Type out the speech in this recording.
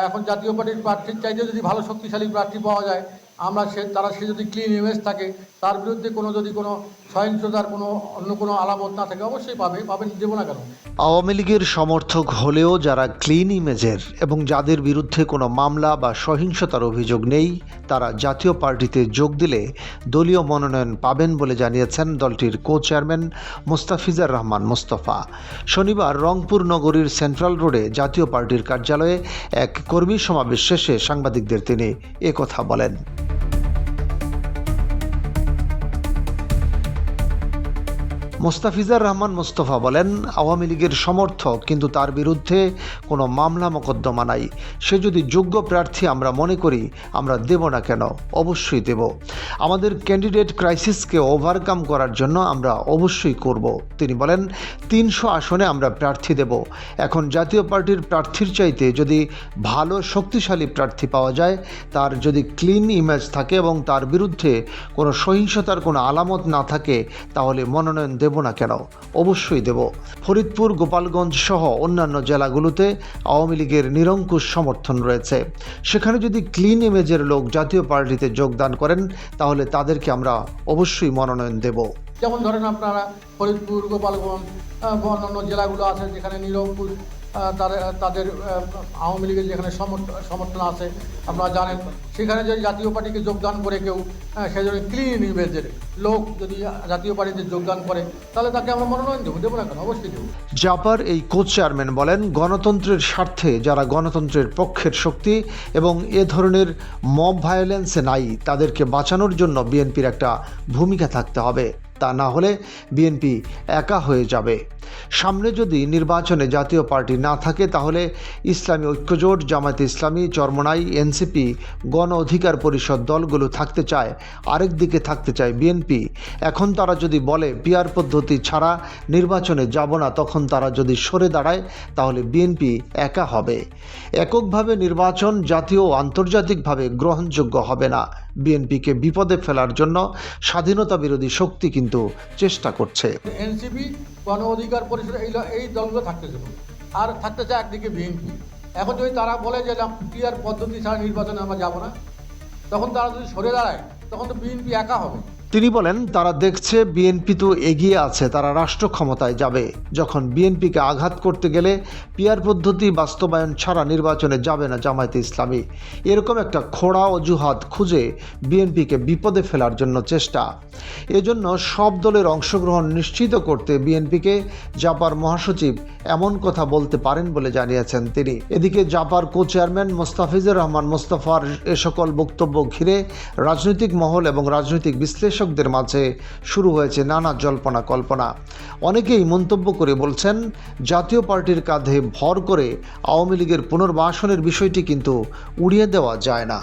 এখন জাতীয় পার্টির প্রার্থীর চাইতে যদি ভালো শক্তিশালী প্রার্থী পাওয়া যায়, আমরা সে যদি ক্লিন ইমেজ থাকে, তার বিরুদ্ধে যদি কোনো সহিংসতার অন্য কোনো আলামত না থাকে, অবশ্যই পাবেন, দেবো না কেন। আওয়ামী লীগের সমর্থক হলেও যারা ক্লিন ইমেজের এবং যাদের বিরুদ্ধে কোনো মামলা বা সহিংসতার অভিযোগ নেই, তারা জাতীয় পার্টিতে যোগ দিলে দলীয় মনোনয়ন পাবেন বলে জানিয়েছেন দলটির কো চেয়ারম্যান মোস্তাফিজার রহমান মোস্তফা। শনিবার রংপুর নগরীর সেন্ট্রাল রোডে জাতীয় পার্টির কার্যালয়ে এক কর্মী সমাবেশ শেষে সাংবাদিকদের তিনি একথা বলেন। মোস্তাফিজার রহমান মোস্তফা বলেন, আওয়ামী লীগের সমর্থক, কিন্তু তার বিরুদ্ধে কোনো মামলা মোকদ্দমা নাই। সে যদি যোগ্য প্রার্থী আমরা মনে করি, আমরা দেব না কেন, অবশ্যই দেব। আমাদের ক্যান্ডিডেট ক্রাইসিসকে ওভারকাম করার জন্য আমরা অবশ্যই করব। তিনি বলেন, 300 আসনে আমরা প্রার্থী দেব। এখন জাতীয় পার্টির প্রার্থীর চাইতে যদি ভালো শক্তিশালী প্রার্থী পাওয়া যায়, তার যদি ক্লিন ইমেজ থাকে এবং তার বিরুদ্ধে কোনো সহিংসতার কোনো আলামত না থাকে, তাহলে মনোনয়ন দেব না কেন, অবশ্যই দেব। ফরিদপুর, গোপালগঞ্জ সহ অন্যান্য জেলাগুলোতে আওয়ামী লীগের নিরঙ্কুশ সমর্থন রয়েছে। সেখানে যদি ক্লিন ইমেজের লোক জাতীয় পার্টিতে যোগদান করেন, তাহলে তাদেরকে আমরা অবশ্যই মনোনয়ন দেব। যেমন ধরেন আপনারা ফরিদপুর, গোপালগঞ্জ, অন্যান্য জেলাগুলো আছে যেখানে নিরঙ্কুশ তাদের আওয়ামী লীগের যেখানে সমর্থন আছে, আপনারা জানেন, সেখানে যদি জাতীয় পার্টিকে যোগদান করে কেউ সে যদি ক্লিন ইমেজের লোক যদি জাতীয় পার্টিতে যোগদান করে, তাহলে তাকে আমরা মনোনয়ন দেবো না কেন, অবশ্যই দেবো। জাপার এই কো চেয়ারম্যান বলেন, গণতন্ত্রের স্বার্থে যারা গণতন্ত্রের পক্ষের শক্তি এবং এ ধরনের মব ভায়োলেন্সে নাই, তাদেরকে বাঁচানোর জন্য বিএনপির একটা ভূমিকা থাকতে হবে। তা না হলে বিএনপি একা হয়ে যাবে। সামনে যদি নির্বাচনে জাতীয় পার্টি না থাকে, তাহলে ইসলামী ঐক্যজোট, জামায়াতে ইসলামী, চরমোনাই, এনসিপি, গণ অধিকার পরিষদ দলগুলো থাকতে চায়, আরেক দিকে থাকতে চায় বিএনপি। এখন তারা যদি বলে পিআর পদ্ধতি ছাড়া নির্বাচনে যাব না, তখন তারা যদি সরে দাঁড়ায়, তাহলে বিএনপি একা হবে। এককভাবে নির্বাচন জাতীয় ও আন্তর্জাতিকভাবে গ্রহণযোগ্য হবে না। বিএনপিকে বিপদে ফেলার জন্য স্বাধীনতা বিরোধী শক্তি কিন্তু চেষ্টা করছে। এনসিপি, গণ অধিকার পরিষদ, এই দলগুলো থাকতে চায়, আর থাকতে চায় একদিকে বিএনপি। এখন যদি তারা বলে যে পিআর পদ্ধতি ছাড়া নির্বাচনে আমরা যাব না, তখন তারা যদি সরে দাঁড়ায়, তখন তো বিএনপি একা হবে। তিনি বলেন, তারা দেখছে বিএনপি তো এগিয়ে আছে, তারা রাষ্ট্র ক্ষমতায় যাবে। যখন বিএনপিকে আঘাত করতে গেলে পিআর পদ্ধতি বাস্তবায়ন ছাড়া নির্বাচনে যাবে না জামায়াতে ইসলামী, এরকম একটা খোড়া অজুহাত খুঁজে বিএনপিকে বিপদে ফেলার জন্য চেষ্টা। এজন্য সব দলের অংশগ্রহণ নিশ্চিত করতে বিএনপিকে জাপার মহাসচিব এমন কথা বলতে পারেন বলে জানিয়েছেন তিনি। এদিকে জাপার কো চেয়ারম্যান মোস্তাফিজুর রহমান মোস্তফার এ সকল বক্তব্য ঘিরে রাজনৈতিক মহল এবং রাজনৈতিক বিশ্লেষকদের মাঝে শুরু হয়েছে নানা জল্পনা কল্পনা। অনেকেই মন্তব্য করে বলছেন, জাতীয় পার্টির কাঁধে ভর করে আওয়ামী লীগের পুনর্বাসনের বিষয়টি কিন্তু উড়িয়ে দেওয়া যায় না।